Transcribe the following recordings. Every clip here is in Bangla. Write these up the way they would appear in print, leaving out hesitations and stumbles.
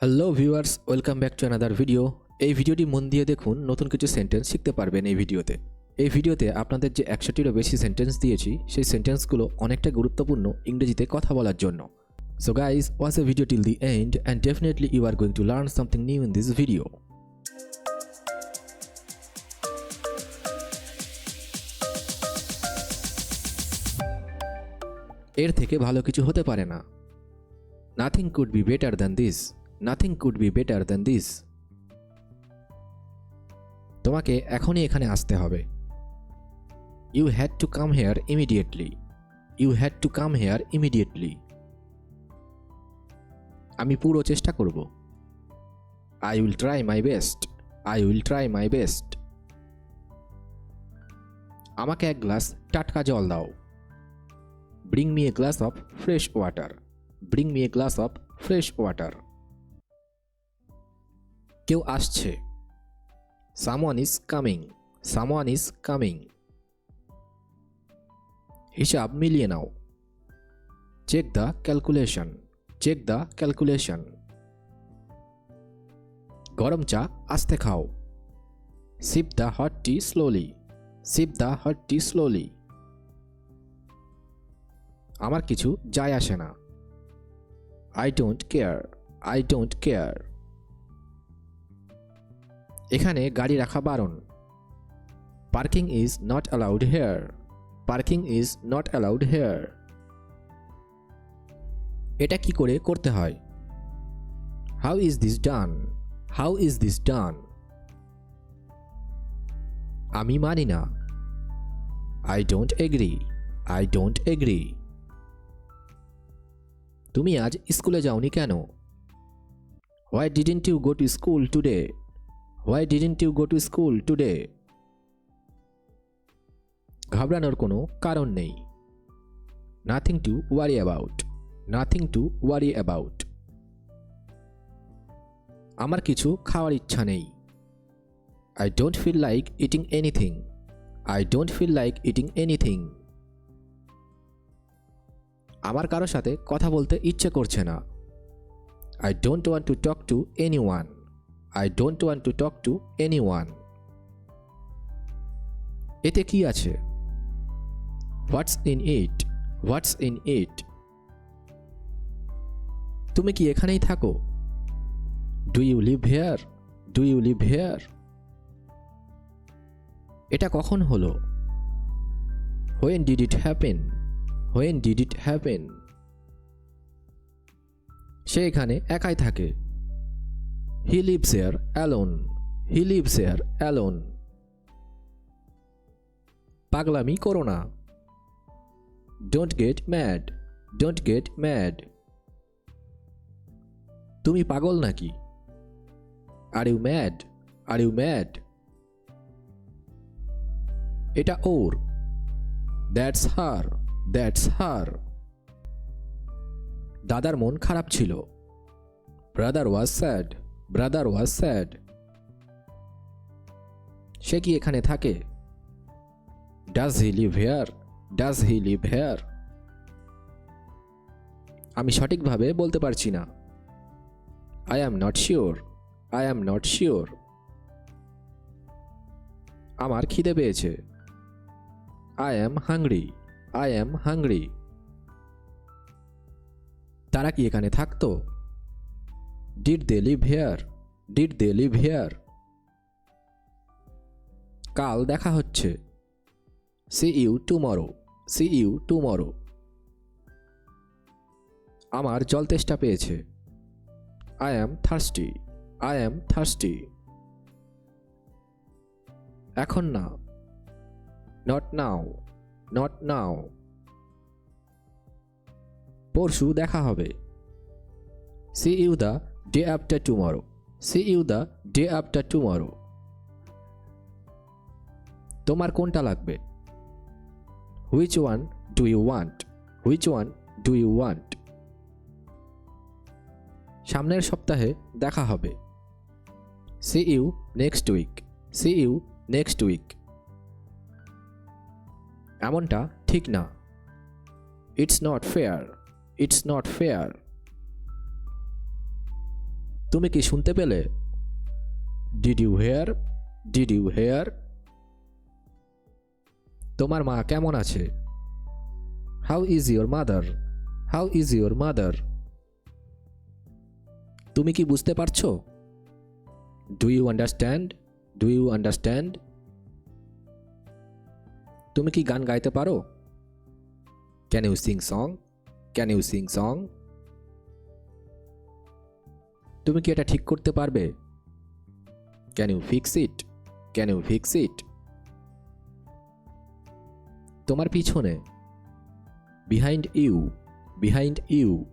Hello viewers, welcome back to another video. এই ভিডিওটি মন দিয়ে দেখুন, নতুন কিছু সেন্টেন্স শিখতে পারবেন এই ভিডিওতে। এই ভিডিওতে আপনাদের যে 100টিরও বেশি সেন্টেন্স দিয়েছি, সেই সেন্টেন্সগুলো অনেকটা গুরুত্বপূর্ণ ইংরেজিতে কথা বলার জন্য। So guys, watch the video till the end and definitely you are going to learn something new in this video. এর থেকে ভালো কিছু হতে পারে না। Nothing could be better than this. Nothing could be better than this. তোমাকে এখনই এখানে আসতে হবে। You had to come here immediately. You had to come here immediately. আমি পুরো চেষ্টা করব। I will try my best. I will try my best. আমাকে এক গ্লাস টাটকা জল দাও। Bring me a glass of fresh water. Bring me a glass of fresh water. কেউ আসছে। Someone is coming. Someone is coming. হিসাব মিলিয়ে নাও। Check the calculation. Check the calculation. গরম চা আস্তে খাও। Sip the hot tea slowly. Sip the hot tea slowly. আমার কিছু যায় আসে না। I don't care. I don't care. এখানে গাড়ি রাখা বারণ। Parking is not allowed here. Parking is not allowed here. এটা কি করে করতে হয়? How is this done? How is this done? আমি মানি না। I don't agree. I don't agree. তুমি আজ স্কুলে যাওনি কেন? Why didn't you go to school today? Why didn't you go to school today? ঘাবড়ানোর কোনো কারণ নেই। Nothing to worry about. Nothing to worry about. আমার কিছু খাওয়ার ইচ্ছা নেই। I don't feel like eating anything. I don't feel like eating anything. আমার কারো সাথে কথা বলতে ইচ্ছে করছে না। I don't want to talk to anyone. I don't want to talk to anyone. এতে কি আছে? What's in it? What's in it? তুমি কি এখানেই থাকো? Do you live here? Do you live here? এটা কখন হলো? When did it happen? When did it happen? সে এখানে একাই থাকে। He lives here alone. He lives here alone. পাগলামি করো না। Don't get mad. Don't get mad. তুমি পাগল নাকি? Are you mad? Are you mad? এটা ওর। That's her. That's her. দাদার মন খারাপ ছিল। Brother was sad. Brother was sad. সে কি এখানে থাকে? Does he live here? Does he live here? আমি সঠিকভাবে বলতে পারছি না। I am not sure. I am not sure. আমার খিদে পেয়েছে। I am hungry. I am hungry. তারা কি এখানে থাকতো? Did they live here? Did they live here? কাল দেখা হচ্ছে। See you tomorrow. See you tomorrow. আমার জল তেষ্টা পেয়েছে। I am thirsty. I am thirsty. এখন না। Not now. Not now. পরশু দেখা হবে। See you the day after tomorrow. See you the day after tomorrow. তোমার কোনটা লাগবে? Which one do you want? Which one do you want? সামনের সপ্তাহে দেখা হবে। See you next week. See you next week. এমনটা ঠিক না। It's not fair. It's not fair. তুমি কি শুনতে পেলে? Did you hear? Did you hear? তোমার মা কেমন আছে? How is your mother? How is your mother? তুমি কি বুঝতে পারছো? Do you understand? Do you understand? তুমি কি গান গাইতে পারো? Can you sing song? Can you sing song? তুমি কি এটা ঠিক করতে পারবে? Can you fix it? Can you fix it? তোমার পিছনে। Behind you. Behind you.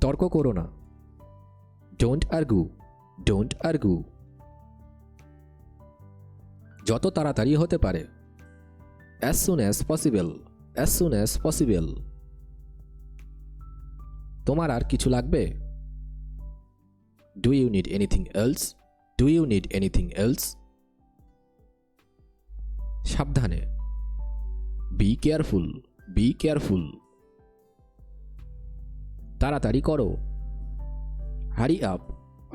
তর্ক করো না। Don't argue. Don't argue. যত তাড়াতাড়ি হতে পারে। As soon as possible. As soon as possible. তোমার আর কিছু লাগবে? Do you need anything else? Do you need anything else? সাবধানে। Be careful. Be careful. তাড়াতাড়ি করো। হারি আপ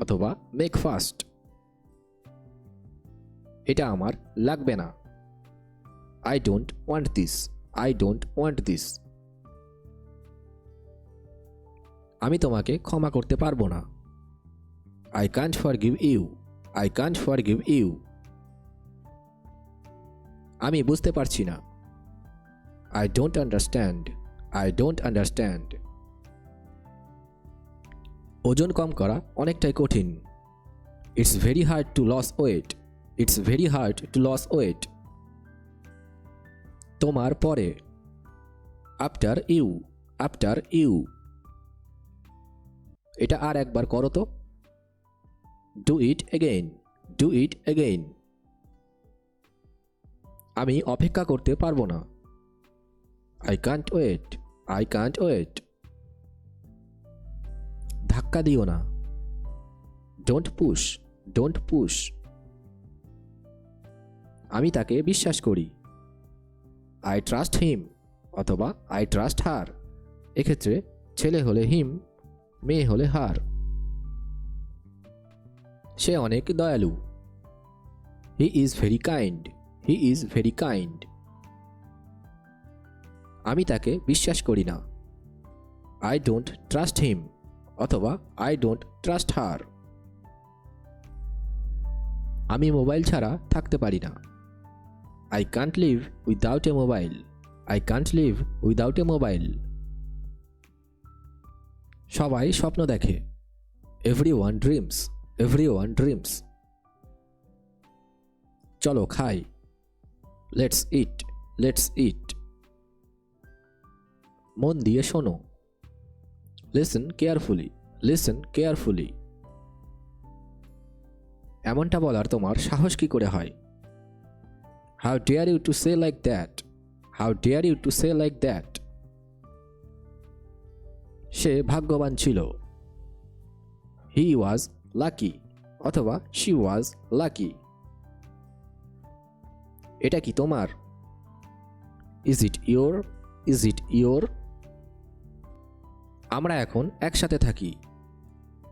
অথবা মেক ফাস্ট। এটা আমার লাগবে না। I don't want this. I don't want this. আমি তোমাকে ক্ষমা করতে পারবো না। I can't forgive you. I can't forgive you. আমি বুঝতে পারছি না। I don't understand. I don't understand. ওজন কম করা অনেকটাই কঠিন। It's very hard to loss weight. It's very hard to loss weight. তোমার পরে। After you. After you. এটা আর একবার করো তো। Do it again. Do it again. আমি অপেক্ষা করতে পারবো না। I can't wait. I can't wait. ধাক্কা দিও না। Don't push. Don't push. আমি তাকে বিশ্বাস করি। আই ট্রাস্ট হিম অথবা আই ট্রাস্ট হার। এক্ষেত্রে ছেলে হলে হিম, মেয়ে হলে হার। সে অনেক দয়ালু। He is very kind. He is very kind. আমি তাকে বিশ্বাস করি না। আই ডোন্ট ট্রাস্ট হিম অথবা আই ডোন্ট ট্রাস্ট হার। আমি মোবাইল ছাড়া থাকতে পারি না। I can't live without a mobile. I can't live without a mobile. সবাই স্বপ্ন দেখে। Everyone dreams. Everyone dreams. চলো খাই। Let's eat. Let's eat. মন দিয়ে শোনো। Listen carefully. Listen carefully. এমনটা বলার তোমার সাহস কি করে হয়? How dare you to say like that? How dare you to say like that? সে ভাগ্যবান ছিল। হি ওয়াজ লাকি অথবা শি ওয়াজ লাকি। এটা কি তোমার? Is it your? Is it your? আমরা এখন একসাথে থাকি।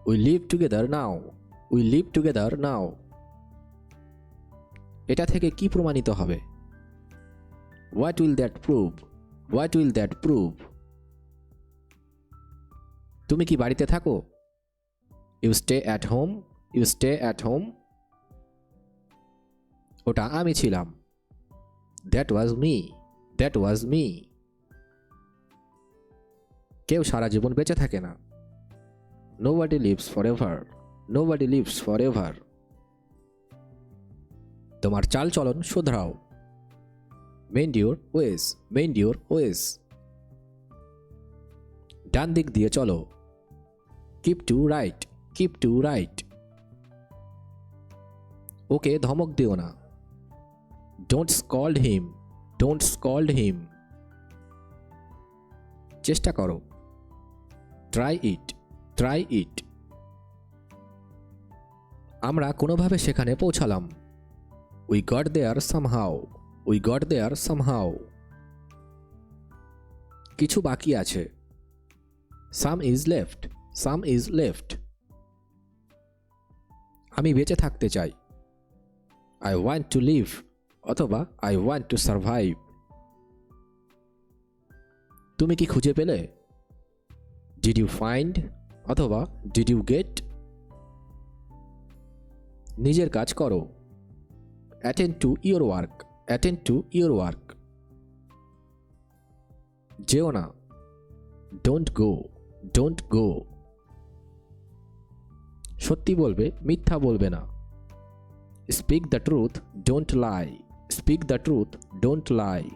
We live together now. We live together now. এটা থেকে কি প্রমাণিত হবে? What will that prove? What will that prove? তুমি কি বাড়িতে থাকো? You stay at home. You stay at home. ওটা আমি ছিলাম। That was me. That was me. কেউ সারা জীবন বেঁচে থাকে না। Nobody lives forever. Nobody lives forever. তোমার চাল চলন শুধরাও। Mend your wedge. Mend your ways. ডান দিক দিয়ে চলো। Keep to right. Keep to right. ওকে ধমক দিও না। Don't scold him. Don't scold him. চেষ্টা করো। Try it. Try it. আমরা কোনোভাবে সেখানে পৌঁছালাম। We got there somehow. We got there somehow. কিছু বাকি আছে। Some is left. Some is left. আমি বেঁচে থাকতে চাই। I want to live অথবা I want to survive. তুমি কি খুঁজে পেলে? Did you find অথবা Did you get? নিজের কাজ করো। Attend to your work. Attend to your work. যেও না। Don't go. Don't go. সত্যি বলবে, মিথ্যা বলবে না। Speak the truth, don't lie. Speak the truth, don't lie.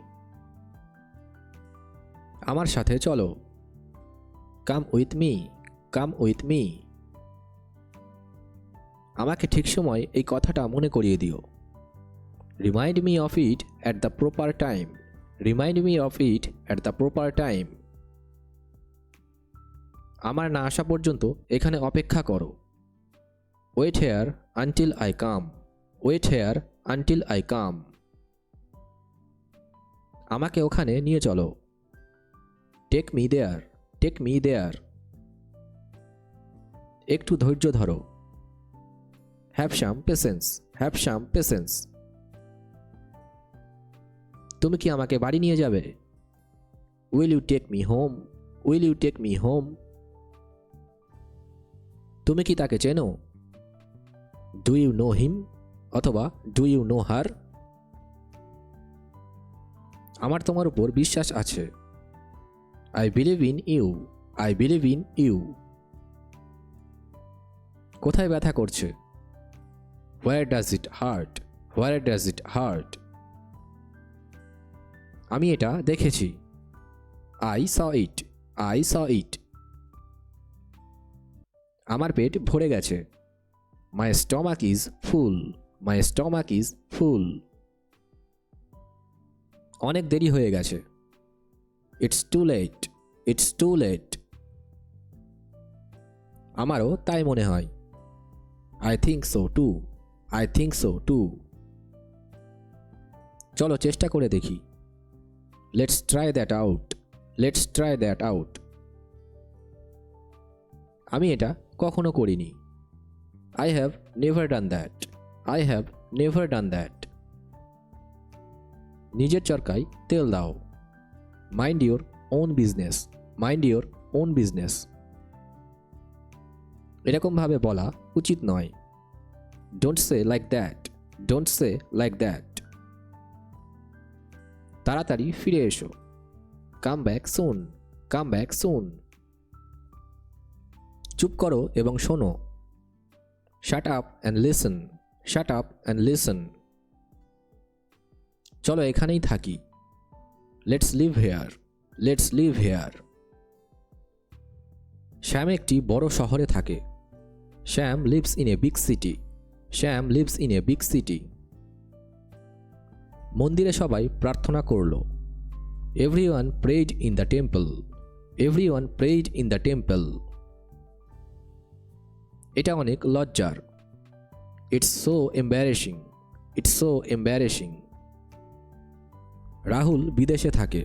আমার সাথে চলো। Come with me. Come with me. আমাকে ঠিক সময় এই কথাটা মনে করিয়ে দিও। Remind me of it at the proper time. Remind me of it at the proper time. আমার না আসা পর্যন্ত এখানে অপেক্ষা করো। Wait here until I come. Wait here until I come. আমাকে ওখানে নিয়ে চলো। Take me there. Take me there. একটু ধৈর্য ধরো। Have some patience. Have some patience. তুমি কি আমাকে বাড়ি নিয়ে যাবে? Will you take me home? Will you take me home? তুমি কি তাকে চেনো? Do you know him? অথবা Do you know her? আমার তোমার উপর বিশ্বাস আছে। I believe in you. I believe in you. কোথায় ব্যথা করছে? Where does it hurt? Where does it hurt? আমি এটা দেখেছি। I saw it. I saw it. আমার পেট ভরে গেছে। My stomach is full. My stomach is full. অনেক দেরি হয়ে গেছে। It's too late. It's too late. আমারও তাই মনে হয়। I think so too. I think so too. চলো চেষ্টা করে দেখি। Let's try that out. Let's try that out. আমি এটা কখনো করিনি। I have never done that. I have never done that. নিজের চরকায় তেল দাও। Mind your own business. Mind your own business. এরকমভাবে বলা উচিত নয়। Don't say like that. Don't say like that. তাড়াতাড়ি ফিরে এসো। Come back soon. Come back soon. চুপ করো এবং শোনো। Shut up and listen. Shut up and listen. চলো এখানেই থাকি। Let's live here. Let's live here. শ্যাম একটি বড় শহরে থাকে। Sham lives in a big city. Sham lives in a big city. মন্দিরে সবাই প্রার্থনা করল। Everyone prayed in the temple. Everyone prayed in the temple. এটা অনেক লজ্জার। It's so embarrassing. It's so embarrassing. Rahul বিদেশে থাকে।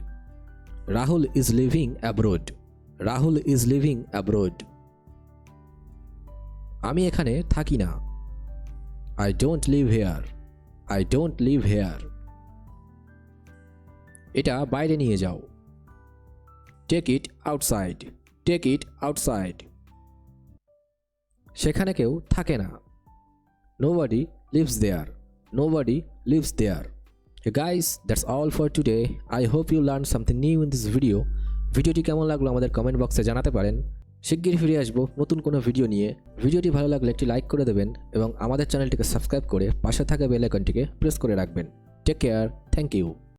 Rahul is living abroad. Rahul is living abroad. আমি এখানে থাকি না। I don't live here. I don't live here. এটা বাইরে নিয়ে যাও। Take it outside. Take it outside. সেখানে কেউ থাকে না। Nobody lives there. Nobody lives there. Hey guys, that's all for today. I hope you learned something new in this video. ভিডিওটি কেমন লাগলো আমাদের কমেন্ট বক্সে জানাতে পারেন। শিগগিরই ফিরে আসবো নতুন কোনো ভিডিও নিয়ে। ভিডিওটি ভালো লাগলে একটি লাইক করে দেবেন এবং আমাদের চ্যানেলটিকে সাবস্ক্রাইব করে পাশে থাকা বেল আইকনটিকে প্রেস করে রাখবেন। Take care. Thank you.